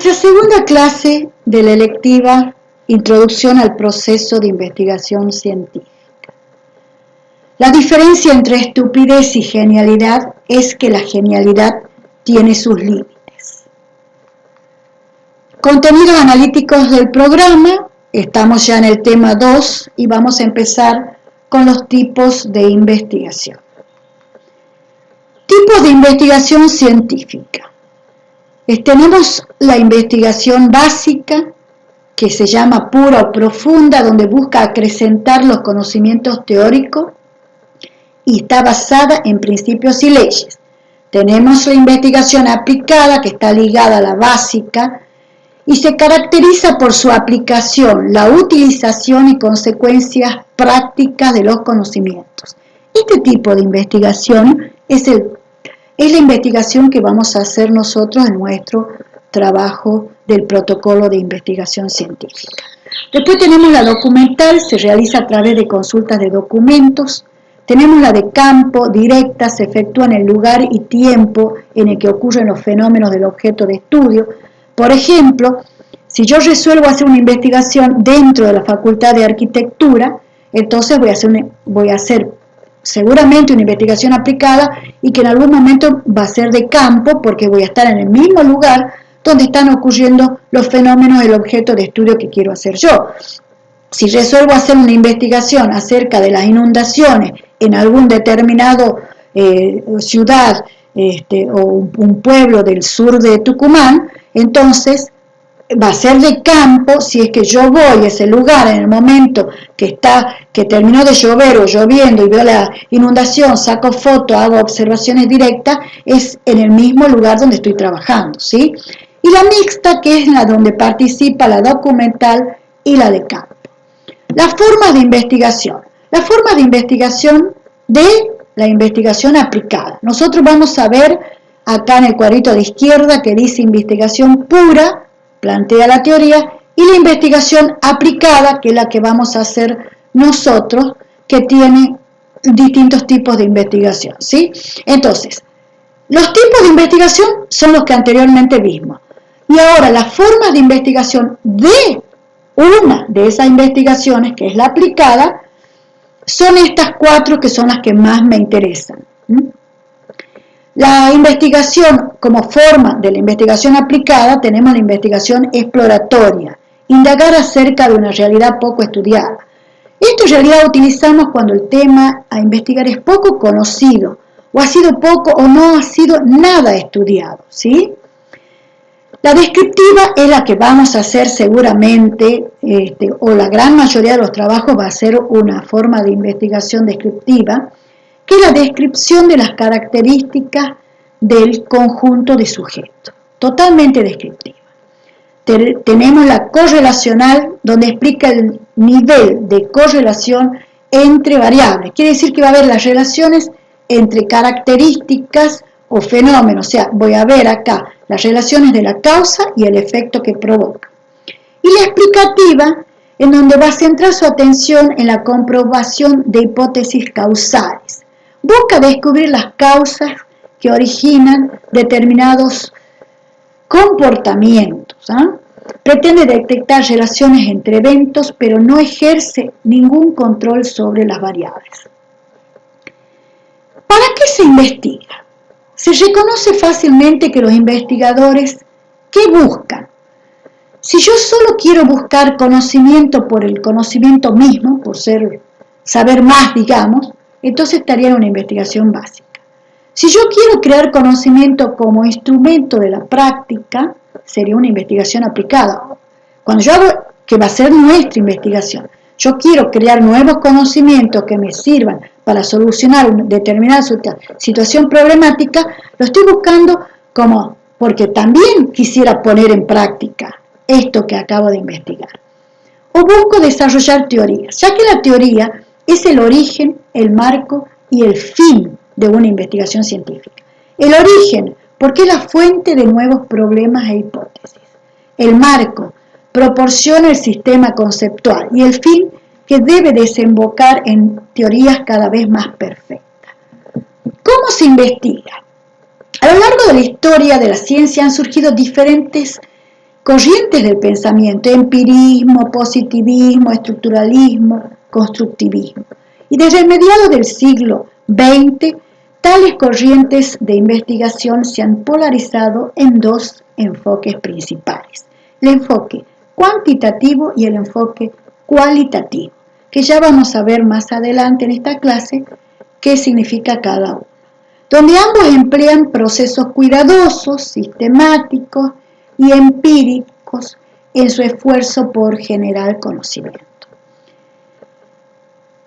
Nuestra segunda clase de la electiva Introducción al proceso de investigación científica. La diferencia entre estupidez y genialidad es que la genialidad tiene sus límites. Contenidos analíticos del programa, estamos ya en el tema 2 y vamos a empezar con los tipos de investigación. Tipos de investigación científica. Tenemos la investigación básica, que se llama pura o profunda, donde busca acrecentar los conocimientos teóricos y está basada en principios y leyes. Tenemos la investigación aplicada, que está ligada a la básica, y se caracteriza por su aplicación, la utilización y consecuencias prácticas de los conocimientos. Este tipo de investigación es la investigación que vamos a hacer nosotros en nuestro trabajo del protocolo de investigación científica. Después tenemos la documental, se realiza a través de consultas de documentos. Tenemos la de campo, directa, se efectúa en el lugar y tiempo en el que ocurren los fenómenos del objeto de estudio. Por ejemplo, si yo resuelvo hacer una investigación dentro de la Facultad de Arquitectura, entonces voy a hacer seguramente una investigación aplicada y que en algún momento va a ser de campo porque voy a estar en el mismo lugar donde están ocurriendo los fenómenos del objeto de estudio que quiero hacer yo. Si resuelvo hacer una investigación acerca de las inundaciones en algún determinado ciudad o un pueblo del sur de Tucumán, entonces va a ser de campo si es que yo voy a ese lugar en el momento que terminó de llover o lloviendo y veo la inundación, saco fotos, hago observaciones directas, es en el mismo lugar donde estoy trabajando, ¿sí? Y la mixta, que es la donde participa la documental y la de campo. Las formas de investigación. Las formas de investigación de la investigación aplicada. Nosotros vamos a ver acá en el cuadrito de izquierda que dice investigación pura, plantea la teoría, y la investigación aplicada, que es la que vamos a hacer nosotros, que tiene distintos tipos de investigación, ¿sí? Entonces, los tipos de investigación son los que anteriormente vimos. Y ahora, las formas de investigación de una de esas investigaciones, que es la aplicada, son estas 4 que son las que más me interesan. La investigación, como forma de la investigación aplicada, tenemos la investigación exploratoria, indagar acerca de una realidad poco estudiada. Esto en realidad utilizamos cuando el tema a investigar es poco conocido, o ha sido poco o no ha sido nada estudiado, ¿sí? La descriptiva es la que vamos a hacer seguramente, o la gran mayoría de los trabajos va a ser una forma de investigación descriptiva, que es la descripción de las características del conjunto de sujetos, totalmente descriptiva. Tenemos la correlacional, donde explica el nivel de correlación entre variables. Quiere decir que va a haber las relaciones entre características o fenómenos, o sea, voy a ver acá las relaciones de la causa y el efecto que provoca. Y la explicativa, en donde va a centrar su atención en la comprobación de hipótesis causales. Busca descubrir las causas que originan determinados comportamientos. Pretende detectar relaciones entre eventos, pero no ejerce ningún control sobre las variables. ¿Para qué se investiga? Se reconoce fácilmente que los investigadores, ¿qué buscan? Si yo solo quiero buscar conocimiento por el conocimiento mismo, por saber más, digamos, entonces estaría en una investigación básica. Si yo quiero crear conocimiento como instrumento de la práctica, sería una investigación aplicada. Cuando yo hago, que va a ser nuestra investigación, yo quiero crear nuevos conocimientos que me sirvan para solucionar una determinada situación problemática, lo estoy buscando porque también quisiera poner en práctica esto que acabo de investigar. O busco desarrollar teorías, ya que la teoría es el origen, el marco y el fin de una investigación científica. El origen, porque es la fuente de nuevos problemas e hipótesis. El marco proporciona el sistema conceptual y el fin, que debe desembocar en teorías cada vez más perfectas. ¿Cómo se investiga? A lo largo de la historia de la ciencia han surgido diferentes corrientes del pensamiento: empirismo, positivismo, estructuralismo, constructivismo. Y desde mediados del siglo XX, tales corrientes de investigación se han polarizado en dos enfoques principales: el enfoque cuantitativo y el enfoque cualitativo, que ya vamos a ver más adelante en esta clase qué significa cada uno, donde ambos emplean procesos cuidadosos, sistemáticos y empíricos en su esfuerzo por generar conocimiento.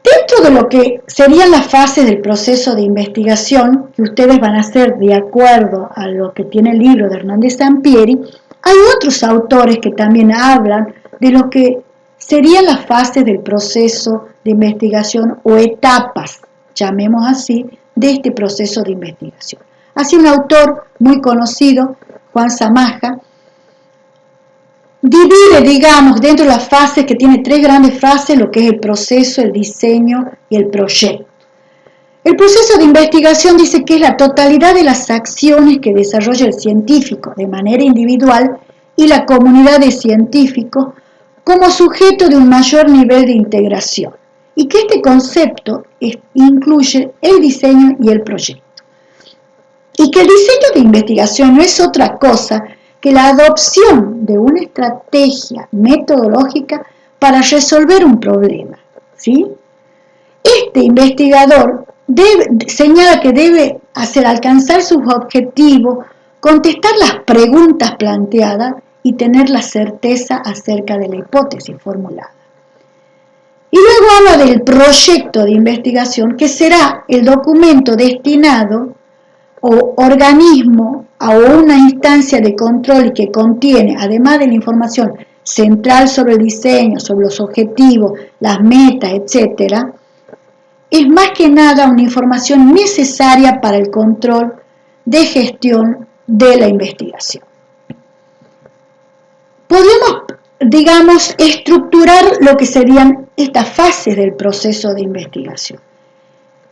Dentro de lo que serían las fases del proceso de investigación, que ustedes van a hacer de acuerdo a lo que tiene el libro de Hernández Sampieri, hay otros autores que también hablan de lo que serían las fases del proceso de investigación o etapas, llamemos así, de este proceso de investigación. Así, un autor muy conocido, Juan Zamaja, divide, digamos, dentro de las fases, que tiene tres grandes fases, lo que es el proceso, el diseño y el proyecto. El proceso de investigación dice que es la totalidad de las acciones que desarrolla el científico de manera individual y la comunidad de científicos como sujeto de un mayor nivel de integración, y que este concepto incluye el diseño y el proyecto. Y que el diseño de investigación no es otra cosa que la adopción de una estrategia metodológica para resolver un problema, ¿sí? Este investigador señala que debe hacer alcanzar sus objetivos, contestar las preguntas planteadas y tener la certeza acerca de la hipótesis formulada. Y luego habla del proyecto de investigación, que será el documento destinado o organismo a una instancia de control y que contiene, además de la información central sobre el diseño, sobre los objetivos, las metas, etc., es más que nada una información necesaria para el control de gestión de la investigación. Podemos, digamos, estructurar lo que serían estas fases del proceso de investigación.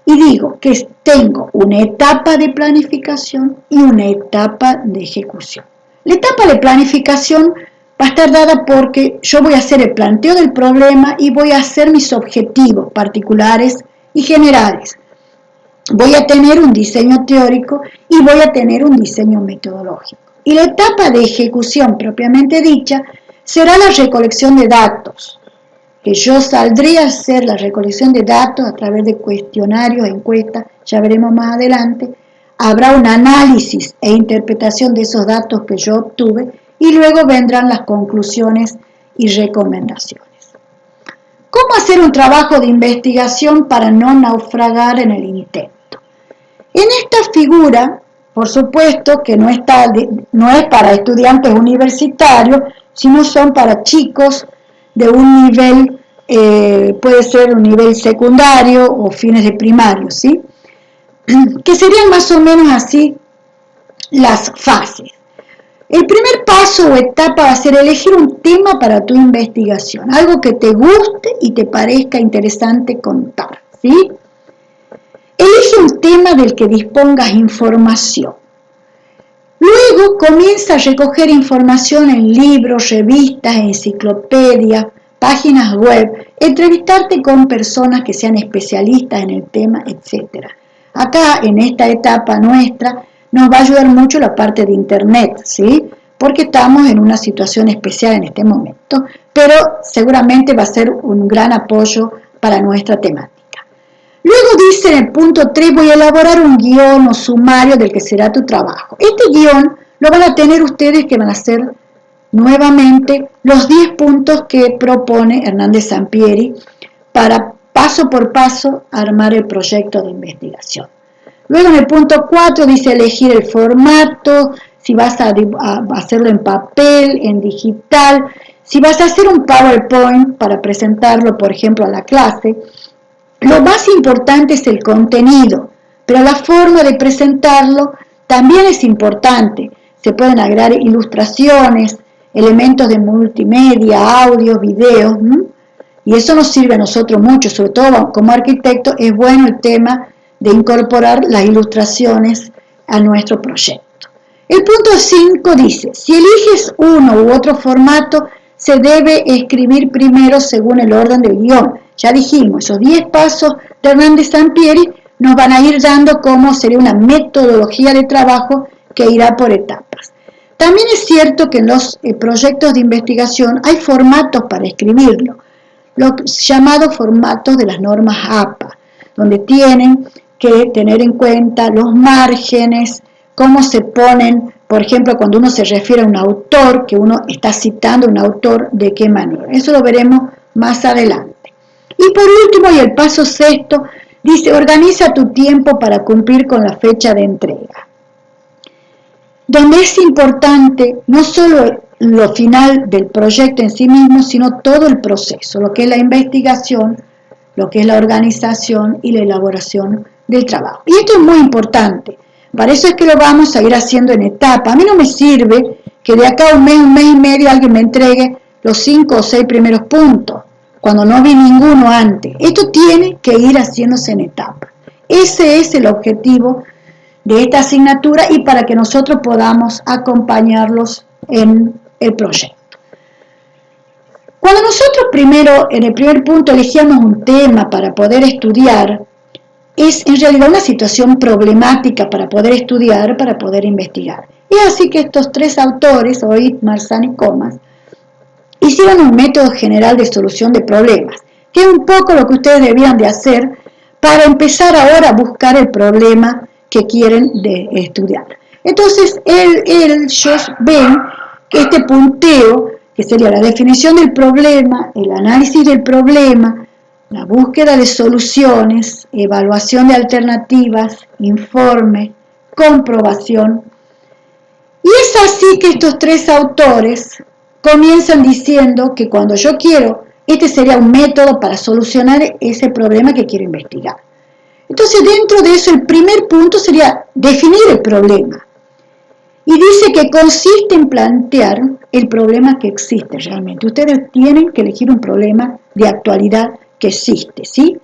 Y digo que tengo una etapa de planificación y una etapa de ejecución. La etapa de planificación va a estar dada porque yo voy a hacer el planteo del problema y voy a hacer mis objetivos particulares y generales. Voy a tener un diseño teórico y voy a tener un diseño metodológico. Y la etapa de ejecución propiamente dicha será la recolección de datos, que yo saldría a hacer la recolección de datos a través de cuestionarios, encuestas, ya veremos más adelante. Habrá un análisis e interpretación de esos datos que yo obtuve y luego vendrán las conclusiones y recomendaciones. ¿Cómo hacer un trabajo de investigación para no naufragar en el intento? En esta figura, por supuesto que no es para estudiantes universitarios, sino son para chicos de un nivel, puede ser un nivel secundario o fines de primario, ¿sí? Que serían más o menos así las fases. El primer paso o etapa va a ser elegir un tema para tu investigación, algo que te guste y te parezca interesante contar, ¿sí? Elige un tema del que dispongas información. Luego comienza a recoger información en libros, revistas, enciclopedias, páginas web, entrevistarte con personas que sean especialistas en el tema, etc. Acá, en esta etapa nuestra, nos va a ayudar mucho la parte de internet, ¿sí? Porque estamos en una situación especial en este momento, pero seguramente va a ser un gran apoyo para nuestra temática. Luego dice en el punto 3, voy a elaborar un guión o sumario del que será tu trabajo. Este guión lo van a tener ustedes, que van a hacer nuevamente los 10 puntos que propone Hernández Sampieri para paso por paso armar el proyecto de investigación. Luego en el punto 4 dice elegir el formato, si vas a hacerlo en papel, en digital, si vas a hacer un PowerPoint para presentarlo, por ejemplo, a la clase. Lo más importante es el contenido, pero la forma de presentarlo también es importante. Se pueden agregar ilustraciones, elementos de multimedia, audio, videos, y eso nos sirve a nosotros mucho, sobre todo como arquitectos. Es bueno el tema de incorporar las ilustraciones a nuestro proyecto. El punto 5 dice, si eliges uno u otro formato, se debe escribir primero según el orden del guión. Ya dijimos, esos 10 pasos de Hernández Sampieri nos van a ir dando cómo sería una metodología de trabajo que irá por etapas. También es cierto que en los proyectos de investigación hay formatos para escribirlo, los llamados formatos de las normas APA, donde tienen que tener en cuenta los márgenes, cómo se ponen, por ejemplo, cuando uno se refiere a un autor, que uno está citando a un autor, de qué manera. Eso lo veremos más adelante. Y por último, y el paso 6, dice, organiza tu tiempo para cumplir con la fecha de entrega. Donde es importante no solo lo final del proyecto en sí mismo, sino todo el proceso, lo que es la investigación, lo que es la organización y la elaboración del trabajo. Y esto es muy importante. Para eso es que lo vamos a ir haciendo en etapa. A mí no me sirve que de acá a un mes y medio alguien me entregue los 5 o 6 primeros puntos, cuando no vi ninguno antes. Esto tiene que ir haciéndose en etapa. Ese es el objetivo de esta asignatura y para que nosotros podamos acompañarlos en el proyecto. Cuando nosotros primero, en el primer punto, elegíamos un tema para poder estudiar, es en realidad una situación problemática para poder estudiar, para poder investigar. Y así que estos 3 autores, Oid, Marzano y Comas, hicieron un método general de solución de problemas, que es un poco lo que ustedes debían de hacer para empezar ahora a buscar el problema que quieren estudiar. Entonces, ellos ven que este punteo, que sería la definición del problema, el análisis del problema, la búsqueda de soluciones, evaluación de alternativas, informe, comprobación. Y es así que estos 3 autores comienzan diciendo que cuando yo quiero, este sería un método para solucionar ese problema que quiero investigar. Entonces, dentro de eso, el primer punto sería definir el problema. Y dice que consiste en plantear el problema que existe realmente. Ustedes tienen que elegir un problema de actualidad que existe, ¿sí?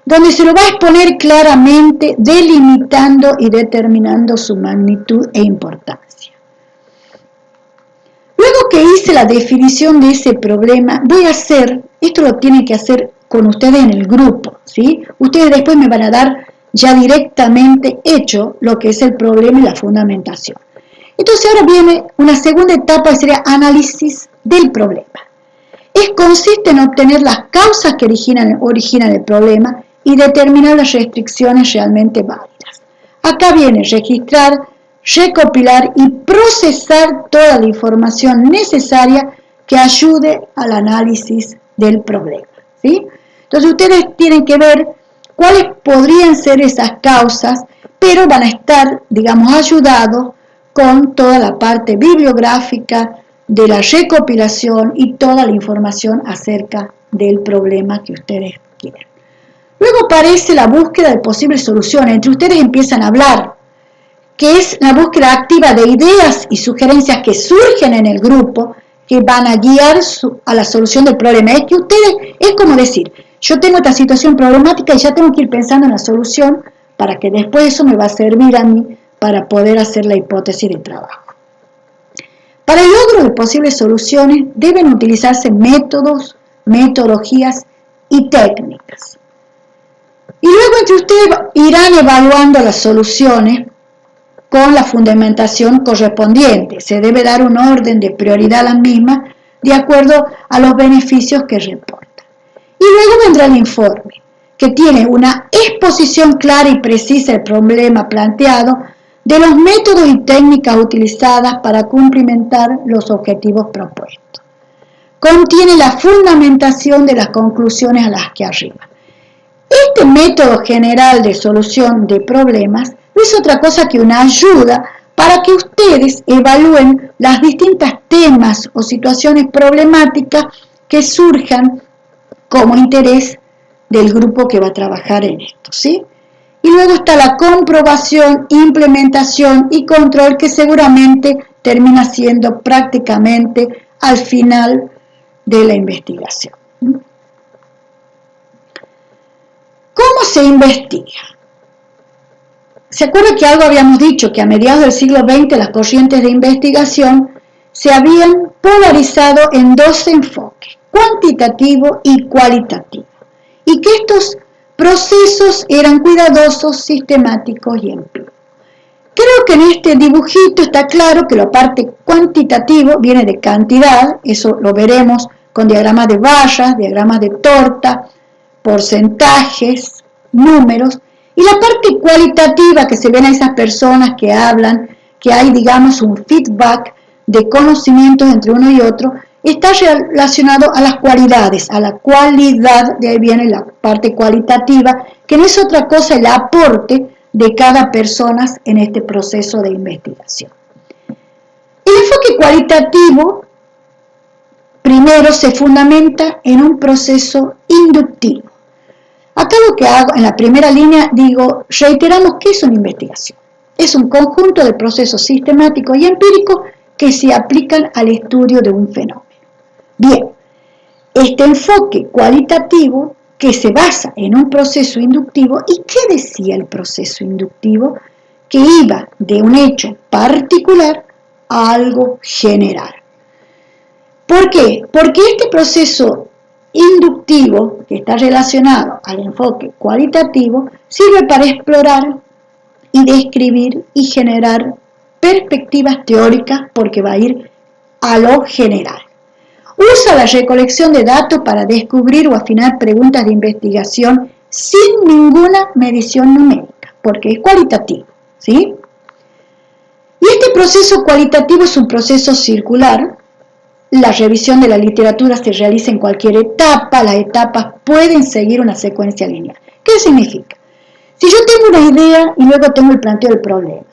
Donde se lo va a exponer claramente, delimitando y determinando su magnitud e importancia. Luego que hice la definición de ese problema, voy a hacer, esto lo tienen que hacer con ustedes en el grupo, ¿sí? Ustedes después me van a dar ya directamente hecho lo que es el problema y la fundamentación. Entonces ahora viene una segunda etapa que sería análisis del problema. Consiste en obtener las causas que originan el problema y determinar las restricciones realmente válidas. Acá viene registrar, recopilar y procesar toda la información necesaria que ayude al análisis del problema, ¿sí? Entonces ustedes tienen que ver cuáles podrían ser esas causas, pero van a estar, digamos, ayudados con toda la parte bibliográfica de la recopilación y toda la información acerca del problema que ustedes quieren. Luego aparece la búsqueda de posibles soluciones. Entre ustedes empiezan a hablar, que es la búsqueda activa de ideas y sugerencias que surgen en el grupo, que van a guiar a la solución del problema. Es que ustedes, es como decir, yo tengo esta situación problemática y ya tengo que ir pensando en la solución para que después eso me va a servir a mí para poder hacer la hipótesis de trabajo. Para el logro de posibles soluciones deben utilizarse métodos, metodologías y técnicas. Y luego entre ustedes irán evaluando las soluciones con la fundamentación correspondiente. Se debe dar un orden de prioridad a las mismas de acuerdo a los beneficios que reportan. Y luego vendrá el informe, que tiene una exposición clara y precisa del problema planteado, de los métodos y técnicas utilizadas para cumplimentar los objetivos propuestos. Contiene la fundamentación de las conclusiones a las que arriba. Este método general de solución de problemas no es otra cosa que una ayuda para que ustedes evalúen las distintas temas o situaciones problemáticas que surjan como interés del grupo que va a trabajar en esto, ¿sí? Y luego está la comprobación, implementación y control, que seguramente termina siendo prácticamente al final de la investigación. ¿Cómo se investiga? ¿Se acuerda que algo habíamos dicho? Que a mediados del siglo XX las corrientes de investigación se habían polarizado en dos enfoques, cuantitativo y cualitativo, y que estos procesos eran cuidadosos, sistemáticos y empíricos. Creo que en este dibujito está claro que la parte cuantitativo viene de cantidad, eso lo veremos con diagramas de barras, diagramas de torta, porcentajes, números, y la parte cualitativa que se ven a esas personas que hablan, que hay, digamos, un feedback de conocimientos entre uno y otro, está relacionado a las cualidades, a la cualidad, de ahí viene la parte cualitativa, que no es otra cosa el aporte de cada persona en este proceso de investigación. El enfoque cualitativo primero se fundamenta en un proceso inductivo. Acá lo que hago, en la primera línea, digo, reiteramos que es una investigación. Es un conjunto de procesos sistemáticos y empíricos que se aplican al estudio de un fenómeno. Bien, este enfoque cualitativo que se basa en un proceso inductivo, ¿y qué decía el proceso inductivo? Que iba de un hecho particular a algo general. ¿Por qué? Porque este proceso inductivo, que está relacionado al enfoque cualitativo, sirve para explorar y describir y generar perspectivas teóricas porque va a ir a lo general. Usa la recolección de datos para descubrir o afinar preguntas de investigación sin ninguna medición numérica, porque es cualitativo, ¿sí? Y este proceso cualitativo es un proceso circular. La revisión de la literatura se realiza en cualquier etapa, las etapas pueden seguir una secuencia lineal. ¿Qué significa? Si yo tengo una idea y luego tengo el planteo del problema.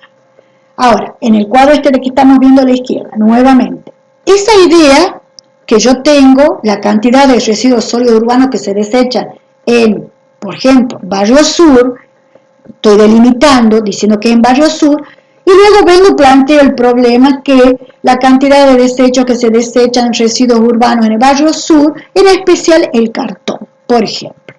Ahora, en el cuadro este de que estamos viendo a la izquierda, nuevamente, esa idea que yo tengo, la cantidad de residuos sólidos urbanos que se desechan en, por ejemplo, Barrio Sur, estoy delimitando, diciendo que en Barrio Sur, y luego vengo y planteo el problema que la cantidad de desechos que se desechan, residuos urbanos en el Barrio Sur, en especial el cartón, por ejemplo.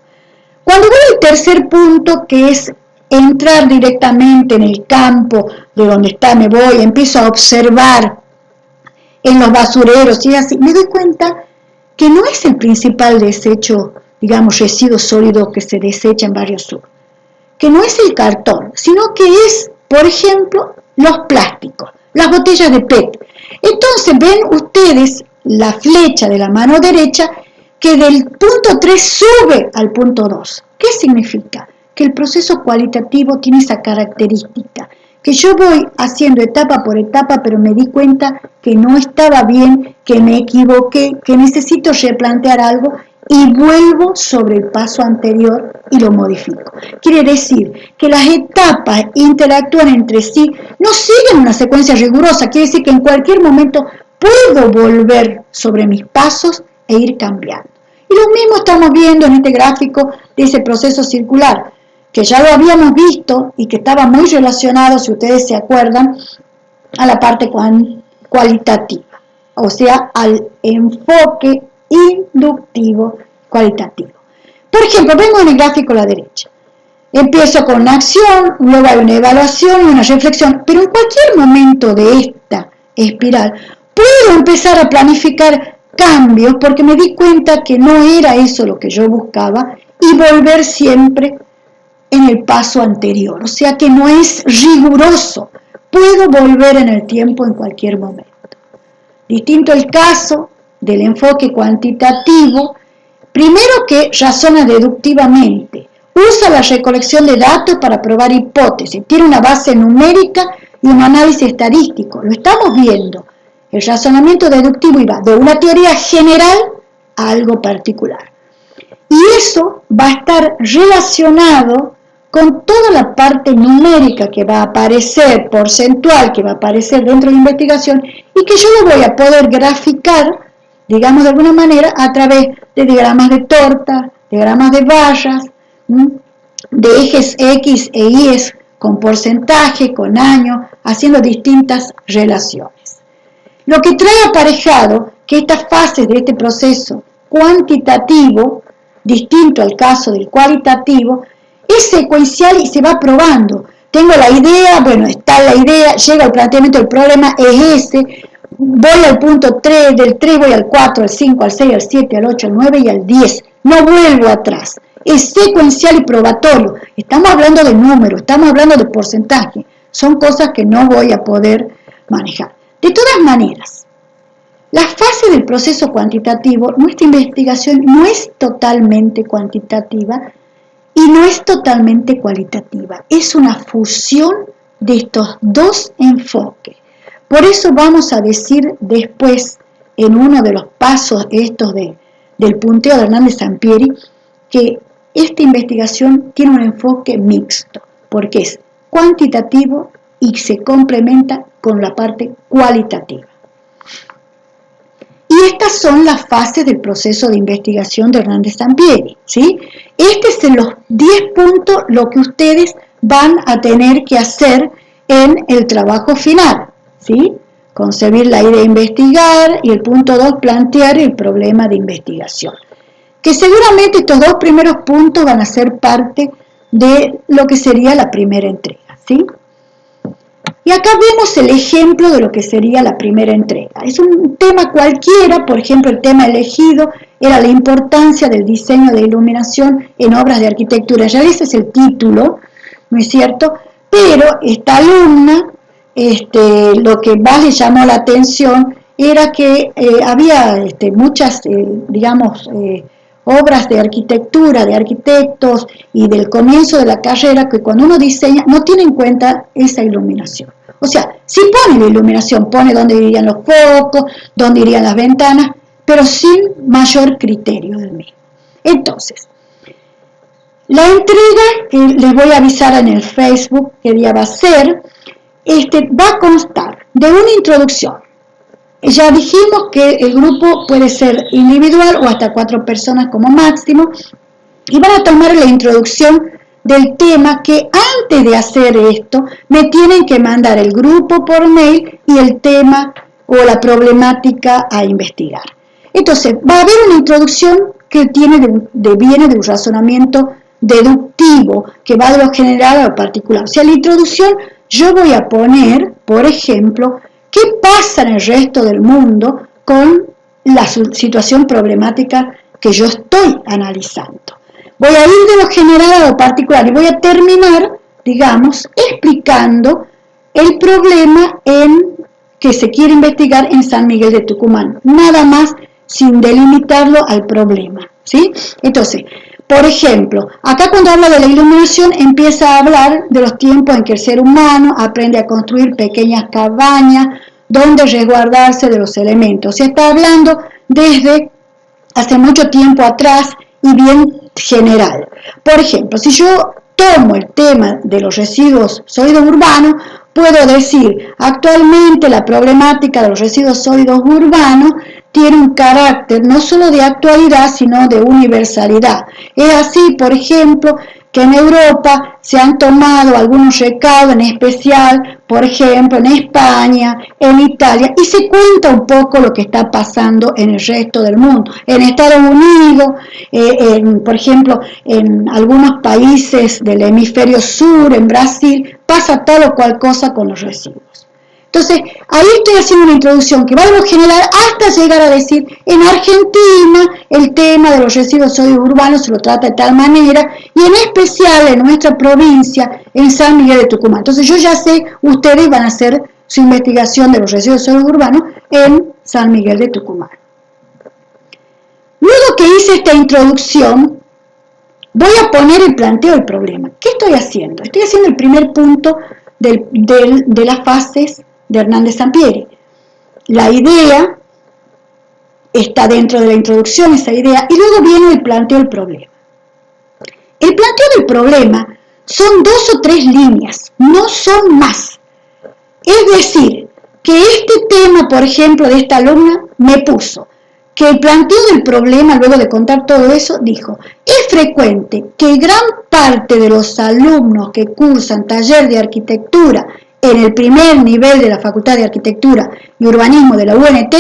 Cuando voy al tercer punto, que es entrar directamente en el campo de donde está, me voy, empiezo a observar en los basureros y así, me doy cuenta que no es el principal desecho, digamos, residuo sólido que se desecha en Barrio Sur, que no es el cartón, sino que es, por ejemplo, los plásticos, las botellas de PET. Entonces ven ustedes la flecha de la mano derecha que del punto 3 sube al punto 2. ¿Qué significa? Que el proceso cualitativo tiene esa característica, que yo voy haciendo etapa por etapa, pero me di cuenta que no estaba bien, que me equivoqué, que necesito replantear algo y vuelvo sobre el paso anterior y lo modifico. Quiere decir que las etapas interactúan entre sí, no siguen una secuencia rigurosa, quiere decir que en cualquier momento puedo volver sobre mis pasos e ir cambiando. Y lo mismo estamos viendo en este gráfico de ese proceso circular, que ya lo habíamos visto y que estaba muy relacionado, si ustedes se acuerdan, a la parte cualitativa, o sea, al enfoque inductivo cualitativo. Por ejemplo, vengo en el gráfico a la derecha. Empiezo con una acción, luego hay una evaluación y una reflexión, pero en cualquier momento de esta espiral puedo empezar a planificar cambios porque me di cuenta que no era eso lo que yo buscaba y volver siempre en el paso anterior, o sea que no es riguroso, puedo volver en el tiempo en cualquier momento. Distinto el caso del enfoque cuantitativo, primero que razona deductivamente, usa la recolección de datos para probar hipótesis, tiene una base numérica y un análisis estadístico, lo estamos viendo. El razonamiento deductivo iba de una teoría general a algo particular. Y eso va a estar relacionado con toda la parte numérica que va a aparecer, porcentual que va a aparecer dentro de la investigación y que yo lo voy a poder graficar, digamos de alguna manera, a través de diagramas de torta, diagramas de barras, de ejes X e Y con porcentaje, con año, haciendo distintas relaciones. Lo que trae aparejado que estas fases de este proceso cuantitativo, distinto al caso del cualitativo, es secuencial y se va probando. tengo la idea, bueno, está la idea, llega el planteamiento del problema, es ese, voy al punto 3, del 3 voy al 4, al 5, al 6, al 7, al 8, al 9 y al 10, no vuelvo atrás, es secuencial y probatorio, estamos hablando de números, estamos hablando de porcentaje, son cosas que no voy a poder manejar. De todas maneras, la fase del proceso cuantitativo, nuestra investigación no es totalmente cuantitativa y no es totalmente cualitativa, es una fusión de estos dos enfoques. Por eso vamos a decir después, en uno de los pasos estos del punteo de Hernández Sampieri, que esta investigación tiene un enfoque mixto, porque es cuantitativo y se complementa con la parte cualitativa. Y estas son las fases del proceso de investigación de Hernández Sampieri, ¿sí? Este es en los 10 puntos lo que ustedes van a tener que hacer en el trabajo final, ¿sí? Concebir la idea de investigar y el punto 2, plantear el problema de investigación. Que seguramente estos dos primeros puntos van a ser parte de lo que sería la primera entrega, ¿sí? Y acá vemos el ejemplo de lo que sería la primera entrega. Es un tema cualquiera, por ejemplo, el tema elegido era la importancia del diseño de iluminación en obras de arquitectura. Ya ese es el título, ¿no es cierto? Pero esta alumna, lo que más le llamó la atención era que había muchas, obras de arquitectura, de arquitectos y del comienzo de la carrera que cuando uno diseña no tiene en cuenta esa iluminación. O sea, sí pone la iluminación, pone dónde irían los focos, dónde irían las ventanas, pero sin mayor criterio del mismo. Entonces, la entrega, que les voy a avisar en el Facebook qué día va a ser, va a constar de una introducción. Ya dijimos que el grupo puede ser individual o hasta 4 personas como máximo, y van a tomar la introducción del tema que antes de hacer esto me tienen que mandar el grupo por mail y el tema o la problemática a investigar. Entonces, va a haber una introducción que viene de un razonamiento deductivo, que va de lo general a lo particular. O sea, la introducción yo voy a poner, por ejemplo, ¿qué pasa en el resto del mundo con la situación problemática que yo estoy analizando? Voy a ir de lo general a lo particular y voy a terminar, digamos, explicando el problema que se quiere investigar en San Miguel de Tucumán. Nada más sin delimitarlo al problema, ¿sí? Entonces, por ejemplo, acá cuando habla de la iluminación empieza a hablar de los tiempos en que el ser humano aprende a construir pequeñas cabañas donde resguardarse de los elementos. Se está hablando desde hace mucho tiempo atrás y bien general. Por ejemplo, si yo tomo el tema de los residuos sólidos urbanos, puedo decir, actualmente la problemática de los residuos sólidos urbanos tiene un carácter no solo de actualidad, sino de universalidad. Es así, por ejemplo, que en Europa se han tomado algunos recaudos, en especial, por ejemplo, en España, en Italia, y se cuenta un poco lo que está pasando en el resto del mundo. En Estados Unidos, por ejemplo, en algunos países del hemisferio sur, en Brasil, pasa tal o cual cosa con los residuos. Entonces, ahí estoy haciendo una introducción que va de lo general hasta llegar a decir, en Argentina el tema de los residuos sólidos urbanos se lo trata de tal manera, y en especial en nuestra provincia, en San Miguel de Tucumán. Entonces yo ya sé, ustedes van a hacer su investigación de los residuos sólidos urbanos en San Miguel de Tucumán. Luego que hice esta introducción, voy a poner el planteo del problema. ¿Qué estoy haciendo? Estoy haciendo el primer punto de las fases de Hernández Sampieri. La idea está dentro de la introducción, esa idea, y luego viene el planteo del problema. El planteo del problema son 2 o 3 líneas, no son más. Es decir, que este tema, por ejemplo, de esta alumna, me puso que el planteo del problema, luego de contar todo eso, dijo, es frecuente que gran parte de los alumnos que cursan taller de arquitectura en el primer nivel de la Facultad de Arquitectura y Urbanismo de la UNT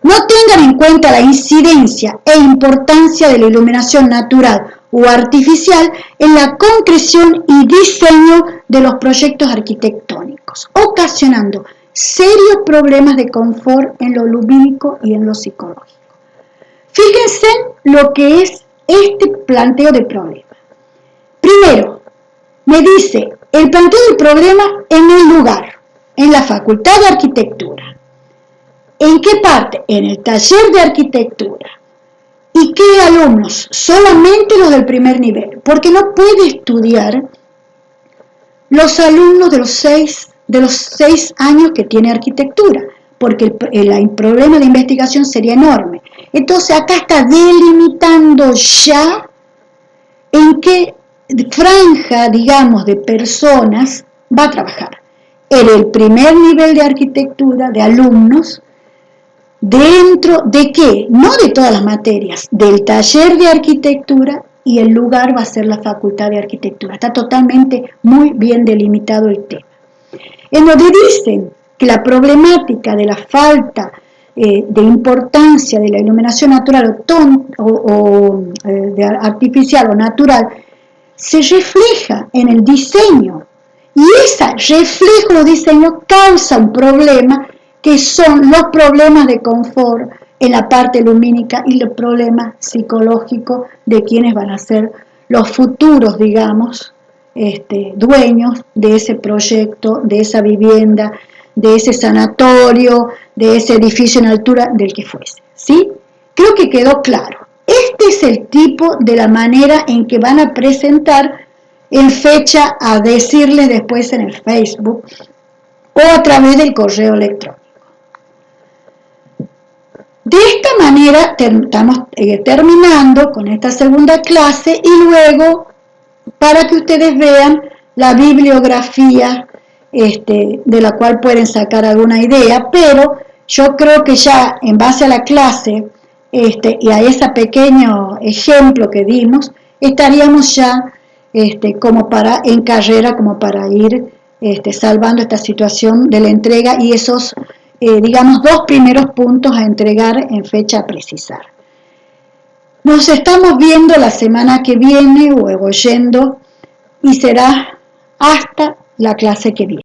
no tengan en cuenta la incidencia e importancia de la iluminación natural o artificial en la concreción y diseño de los proyectos arquitectónicos, ocasionando serios problemas de confort en lo lumínico y en lo psicológico. Fíjense lo que es este planteo de problema. Primero, me dice el planteo del problema en el lugar, en la Facultad de Arquitectura. ¿En qué parte? En el taller de arquitectura. ¿Y qué alumnos? Solamente los del primer nivel, porque no puede estudiar los alumnos de los seis años que tiene arquitectura, porque el problema de investigación sería enorme. Entonces acá está delimitando ya en qué franja, digamos, de personas va a trabajar. En el primer nivel de arquitectura, de alumnos, ¿dentro de qué? No de todas las materias, del taller de arquitectura, y el lugar va a ser la Facultad de Arquitectura. Está totalmente muy bien delimitado el tema. En donde dicen que la problemática de la falta de importancia de la iluminación natural artificial o natural se refleja en el diseño, y ese reflejo de diseño causa un problema que son los problemas de confort en la parte lumínica y los problemas psicológicos de quienes van a ser los futuros, digamos, dueños de ese proyecto, de esa vivienda, de ese sanatorio, de ese edificio en altura, del que fuese, ¿sí? Creo que quedó claro. Este es el tipo de la manera en que van a presentar en fecha a decirles después en el Facebook o a través del correo electrónico. De esta manera estamos terminando con esta segunda clase, y luego, para que ustedes vean la bibliografía de la cual pueden sacar alguna idea, pero yo creo que ya en base a la clase y a ese pequeño ejemplo que dimos, estaríamos ya como en carrera, como para ir salvando esta situación de la entrega y esos digamos, 2 primeros puntos a entregar en fecha a precisar. Nos estamos viendo la semana que viene o oyendo, y será hasta la clase que viene.